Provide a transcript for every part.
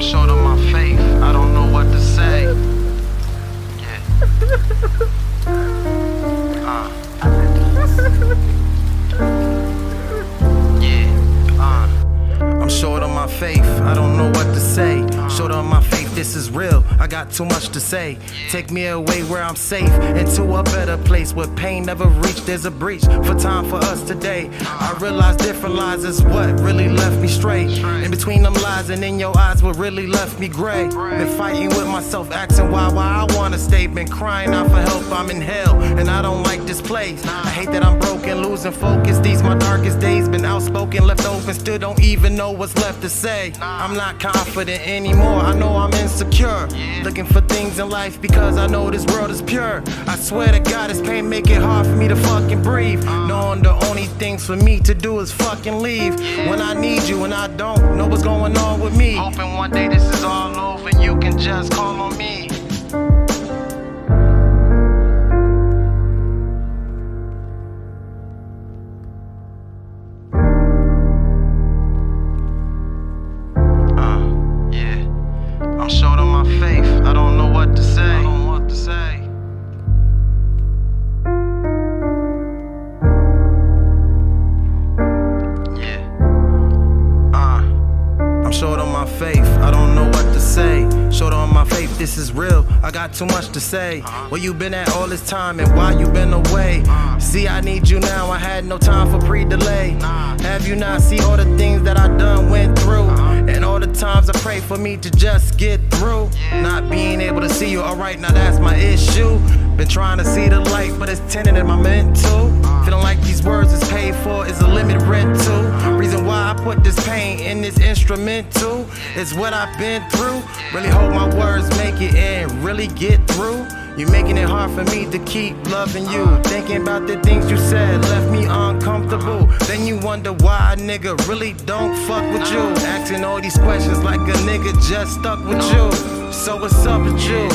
I'm short on my faith, I don't know what to say. I'm short on my faith, I don't know what to say. Short on my faith, this is real, I got too much to say. Take me away where I'm safe, into a better place where pain never reached. There's a breach for time for us today. I realize different lies is what really left me straight. In between them lies and in your eyes what really left me gray. Been fighting with myself, asking why I wanna stay. Been crying out for help, I'm in hell, and I don't like this place. I hate that I'm broken, losing focus. These my darkest days, been outspoken, left open, still don't even know what's left to say. I'm not confident anymore, I know I'm insecure. Looking for things in life because I know this world is pure. I swear to God, this pain make it hard for me to fucking breathe. Knowing the only things for me to do is fucking leave. When I need you and I don't know what's going on with me. Hoping one day this is all over and you can just call on me. I'm short on my faith, I don't know what to say. I'm short on my faith, I don't know what to say. Short on my faith, this is real, I got too much to say. Where you been at all this time and why you been away? See, I need you now, I had no time for pre-delay. Have you not seen all the things that I done went through? And all the times I pray for me to just get through. Not being able to see you, alright, now that's my issue. Been trying to see the light, but it's tinted in my mental. Feeling like these words is paid for, is a limited rental. Reason why I put this pain in this instrumental is what I've been through. Really hope my words make it and really get through. You making it hard for me to keep loving you. Thinking about the things you said left me uncomfortable. Then you wonder why a nigga really don't fuck with you. Asking all these questions like a nigga just stuck with you. So what's up with you?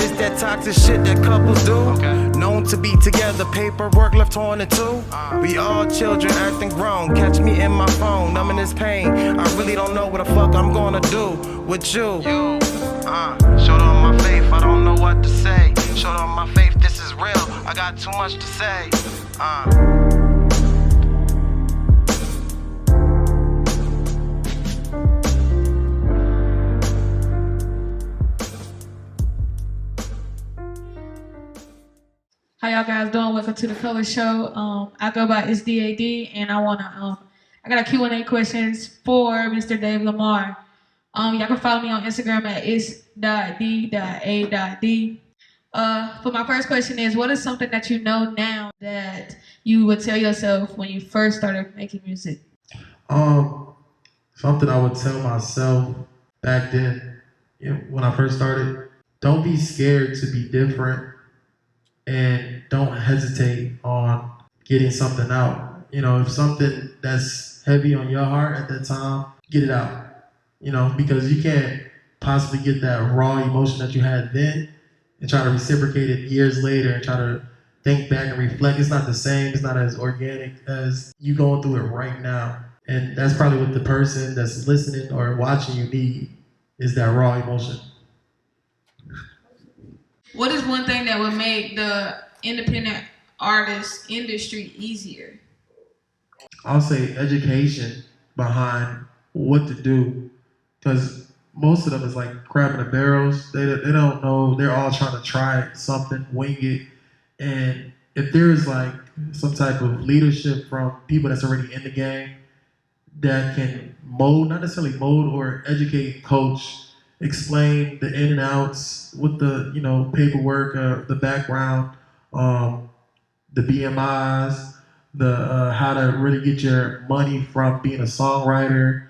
It's that toxic shit that couples do. Known to be together, paperwork left torn in two. We all children acting grown. Catch me in my phone, numbing this pain. I really don't know what the fuck I'm gonna do with you. Short on my faith, I don't know what to say. Short on my faith, this is real, I got too much to say. How y'all guys doing? Welcome to the Color Show. I go by SDAD, and I got a Q&A questions for Mr. Dave Lamar. Y'all can follow me on Instagram at is.d.a.d. For my first question is, what is something that you know now that you would tell yourself when you first started making music? Something I would tell myself back then, when I first started, don't be scared to be different. And don't hesitate on getting something out. If something that's heavy on your heart at that time, get it out. Because you can't possibly get that raw emotion that you had then and try to reciprocate it years later and try to think back and reflect. It's not the same. It's not as organic as you going through it right now. And that's probably what the person that's listening or watching you need, is that raw emotion. What is one thing that would make the independent artist industry easier? I'll say education behind what to do, because most of them is like crab in the barrels. They don't know. They're all trying to try something, wing it. And if there's like some type of leadership from people that's already in the game that can mold, not necessarily mold or educate, coach, explain the in and outs with the paperwork, the background, the BMIs, the how to really get your money from being a songwriter,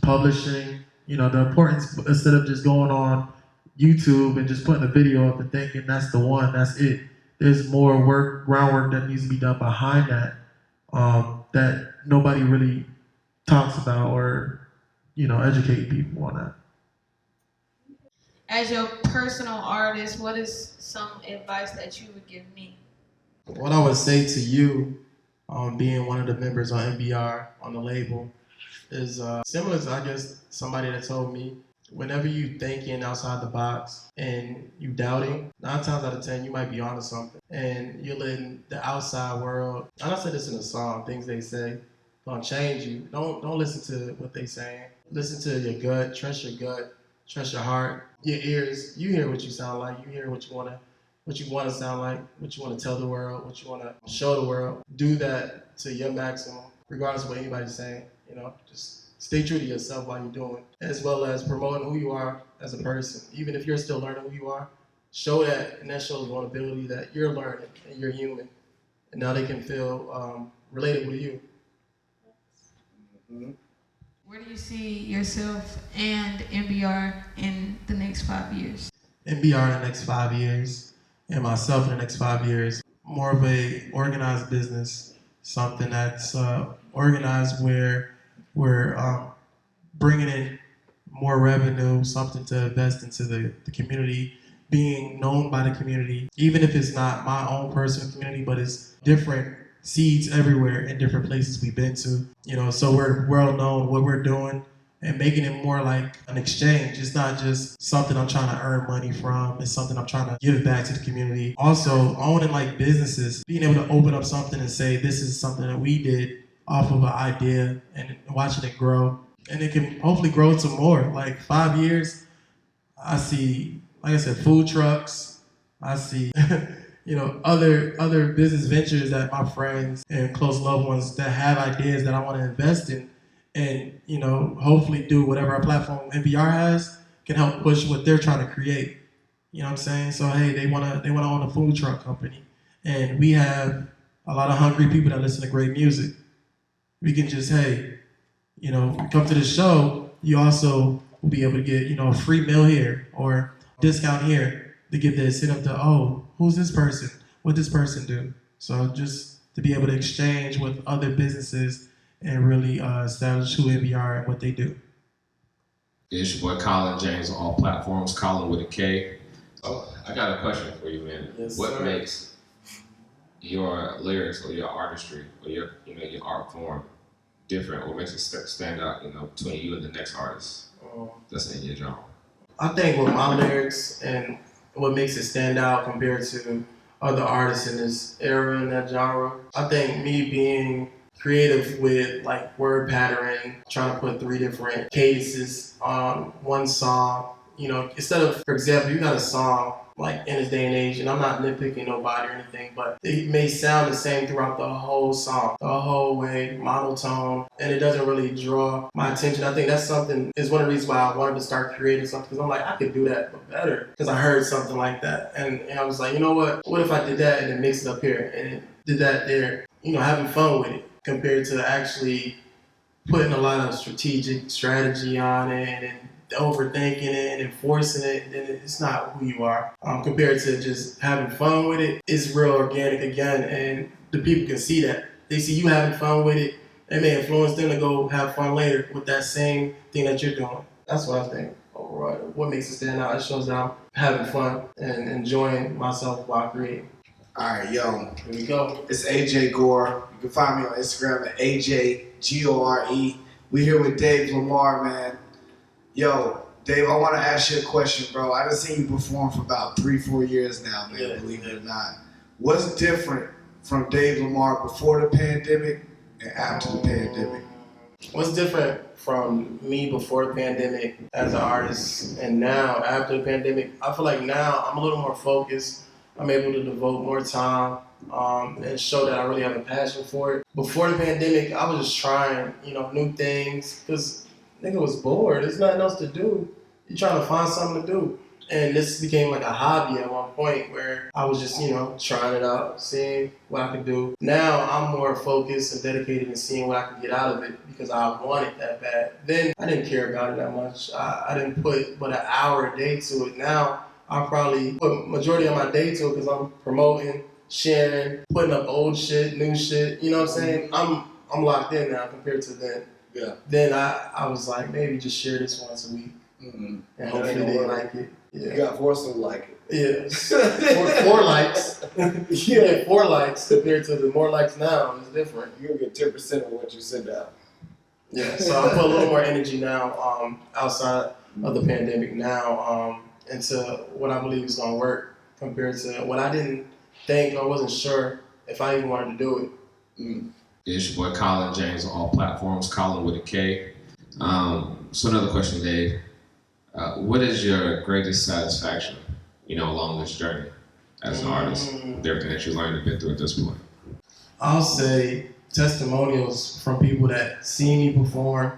publishing. The importance, instead of just going on YouTube and just putting a video up and thinking that's the one, that's it. There's more groundwork that needs to be done behind that, that nobody really talks about or educate people on that. As your personal artist, what is some advice that you would give me? What I would say to you, being one of the members on NBR on the label, is similar to, I guess, somebody that told me, whenever you thinking outside the box and you doubting, 9 times out of 10 you might be onto something, and you're letting the outside world. I don't say this in a song. Things they say gonna change you. Don't listen to what they saying. Listen to your gut. Trust your gut. Trust your heart. Your ears. You hear what you sound like. You hear what you wanna sound like. What you wanna tell the world. What you wanna show the world. Do that to your maximum, regardless of what anybody's saying. Just stay true to yourself while you're doing, as well as promoting who you are as a person. Even if you're still learning who you are, show that, and that shows vulnerability that you're learning and you're human, and now they can feel related with you. Mm-hmm. Where do you see yourself and MBR in the next 5 years? MBR in the next 5 years, and myself in the next 5 years, more of a organized business, something that's organized where we're bringing in more revenue, something to invest into the community, being known by the community, even if it's not my own personal community, but it's different seeds everywhere in different places we've been to. So we're well known what we're doing and making it more like an exchange. It's not just something I'm trying to earn money from. It's something I'm trying to give back to the community. Also, owning like businesses, being able to open up something and say, this is something that we did off of an idea, and watching it grow. And it can hopefully grow to more. Like 5 years, I see, like I said, food trucks. I see, other business ventures that my friends and close loved ones that have ideas that I want to invest in, and hopefully do whatever our platform MBR has can help push what they're trying to create. You know what I'm saying? So hey, they wanna own a food truck company, and we have a lot of hungry people that listen to great music. We can just, hey, come to the show. You also will be able to get, a free meal here or discount here to give the incentive to, oh, who's this person? What this person do? So just to be able to exchange with other businesses and really establish who MBR are and what they do. It's your boy Colin James on all platforms, Colin with a K. Oh, I got a question for you, man. Yes, what sir. makes your lyrics or your artistry or your art form different, or makes it stand out, between you and the next artist that's in your genre? I think with my lyrics and what makes it stand out compared to other artists in this era and that genre, I think me being creative with like word pattern, trying to put 3 different cadences on one song. Instead of, for example, you got a song like in this day and age, and I'm not nitpicking nobody or anything, but it may sound the same throughout the whole song, the whole way, monotone, and it doesn't really draw my attention. I think that's something, is one of the reasons why I wanted to start creating something, because I'm like, I could do that but better, because I heard something like that, and I was like, you know what if I did that and then mixed it up here, and did that there, having fun with it, compared to actually putting a lot of strategy on it, and overthinking it and enforcing it, then it's not who you are. Compared to just having fun with it, it's real organic again, and the people can see that. They see you having fun with it, it may influence them to go have fun later with that same thing that you're doing. That's what I think overall. What makes it stand out, it shows that I'm having fun and enjoying myself while creating. All right, yo. Here we go. It's AJ Gore. You can find me on Instagram at AJGORE. We here with Dave Lamar, man. Yo, Dave, I want to ask you a question, bro. I done seen you perform for about 3-4 years now, man, believe it or not. What's different from Dave Lamar before the pandemic and after the pandemic? What's different from me before the pandemic as an artist and now after the pandemic? I feel like now I'm a little more focused. I'm able to devote more time and show that I really have a passion for it. Before the pandemic, I was just trying, new things, because nigga was bored. There's nothing else to do. You're trying to find something to do. And this became like a hobby at one point where I was just, trying it out, seeing what I could do. Now I'm more focused and dedicated in seeing what I could get out of it because I want it that bad. Then I didn't care about it that much. I didn't put but an hour a day to it. Now I probably put majority of my day to it because I'm promoting, sharing, putting up old shit, new shit. You know what I'm saying? I'm locked in now compared to then. Yeah. Then I was like, maybe just share this once a week. Mm-hmm. And hopefully they like it. Yeah. You got forced to like it. Yeah. four likes. Yeah, 4 likes compared to the more likes now. It's different. You'll get 10% of what you send out. Yeah, so I put a little more energy now outside of the pandemic now into what I believe is going to work compared to what I didn't think or wasn't sure if I even wanted to do it. It's your boy Colin James on all platforms, Colin with a K. So another question, Dave. What is your greatest satisfaction, along this journey as an artist, with everything that you learned and been through at this point? I'll say testimonials from people that see me perform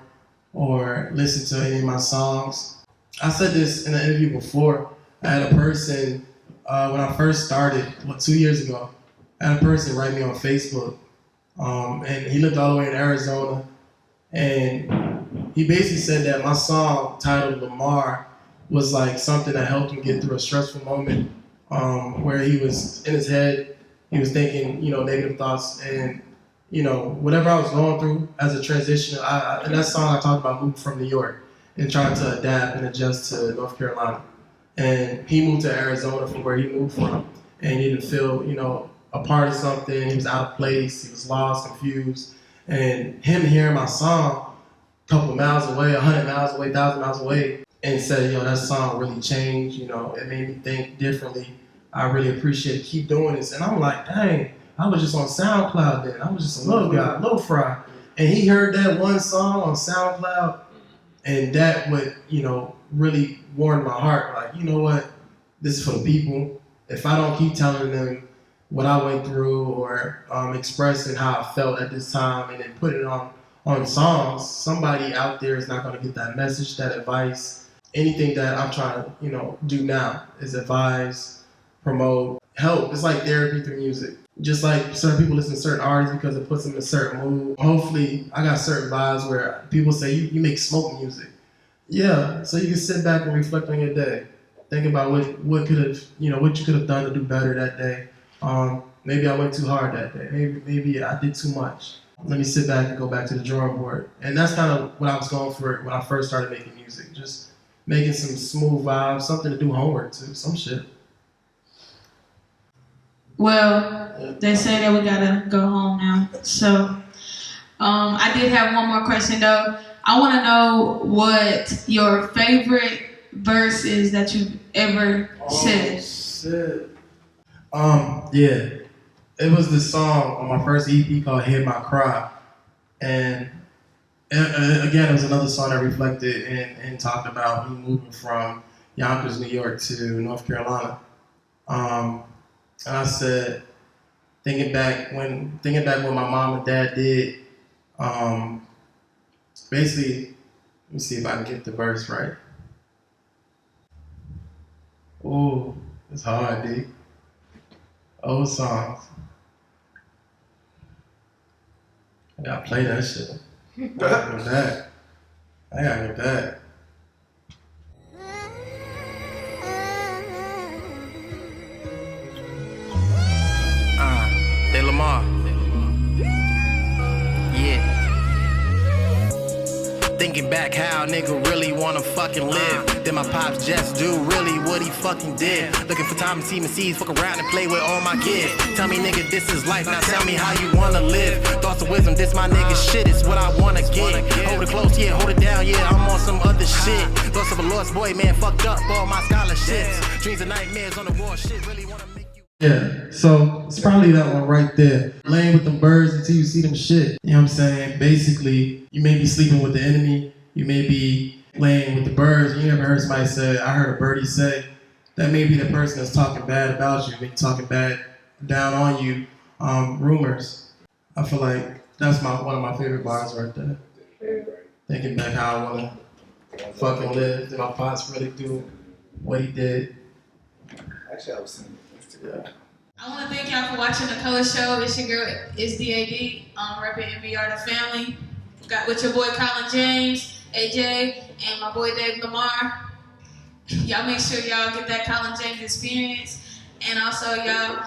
or listen to any of my songs. I said this in an interview before. I had a person, when I first started, 2 years ago, I had a person write me on Facebook. And he lived all the way in Arizona. And he basically said that my song titled Lamar was like something that helped him get through a stressful moment where he was in his head, he was thinking, negative thoughts. And, whatever I was going through as a transition, in that song I talked about moving from New York and trying to adapt and adjust to North Carolina. And he moved to Arizona from where he moved from. And he didn't feel, a part of something. He was out of place. He was lost, confused. And him hearing my song a couple miles away, 100 miles away, 1,000 miles away, and said, that song really changed. It made me think differently. I really appreciate it. Keep doing this. And I'm like, dang, I was just on SoundCloud then. I was just a little guy, little fry. And he heard that one song on SoundCloud, and that would, really warmed my heart. Like, you know what? This is for the people. If I don't keep telling them what I went through or expressing how I felt at this time and then put it on songs, somebody out there is not going to get that message, that advice. Anything that I'm trying to, do now is advise, promote, help. It's like therapy through music. Just like certain people listen to certain artists because it puts them in a certain mood. Hopefully, I got certain vibes where people say, you make smoke music. Yeah, so you can sit back and reflect on your day. Think about what could have, what you could have done to do better that day. Maybe I went too hard that day. Maybe I did too much. Let me sit back and go back to the drawing board. And that's kind of what I was going for when I first started making music. Just making some smooth vibes, something to do homework to, some shit. Well, they say that we gotta go home now. So, I did have one more question though. I want to know what your favorite verse is that you've ever said. Shit. Yeah. It was this song on my first EP called Hear My Cry. And again, it was another song that reflected and talked about me moving from Yonkers, New York to North Carolina. And I said, thinking back when my mom and dad did, basically, let me see if I can get the verse right. Oh, it's hard, D. Old songs. I gotta play that shit. I gotta go back. De Lamar. Yeah. Thinking back how a nigga really wanna fucking live. Then my pops just do really what he fucking did. Looking for time to see my seeds, fuck around and play with all my kids. Tell me nigga this is life, now tell me how you wanna live. Thoughts of wisdom, this my nigga shit, it's what I wanna get. Hold it close, yeah, hold it down, yeah, I'm on some other shit. Thoughts of a lost boy, man, fucked up all my scholarships. Dreams and nightmares on the wall, shit really wanna make you. Yeah, so it's probably that one right there. Laying with them birds until you see them shit. You know what I'm saying? Basically, you may be sleeping with the enemy. You may be laying with the birds. You never heard somebody say, I heard a birdie say. That may be the person that's talking bad about you, maybe talking bad down on you. Rumors. I feel like that's one of my favorite bars right there. Thinking back how I want to fucking live. Did my pops really do what he did? Actually, I was singing Instagram. I want to thank y'all for watching the Color Show. It's your girl, it's DAD, repping NBR the family. Got with your boy Colin James, AJ, and my boy Dave Lamar. Y'all make sure y'all get that Colin James experience, and also y'all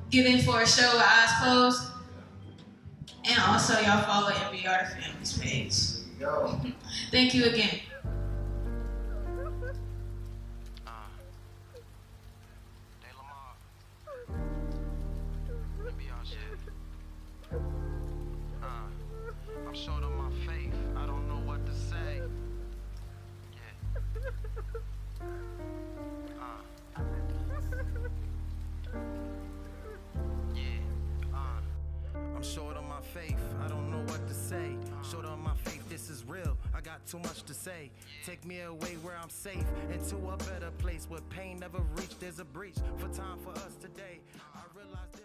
get in for a show with Eyes Closed, and also y'all follow NBR the family's page. Yo. Thank you again. I'm short on my faith. I don't got too much to say. Take me away where I'm safe, into a better place where pain never reached. There's a breach for time for us today. I realize this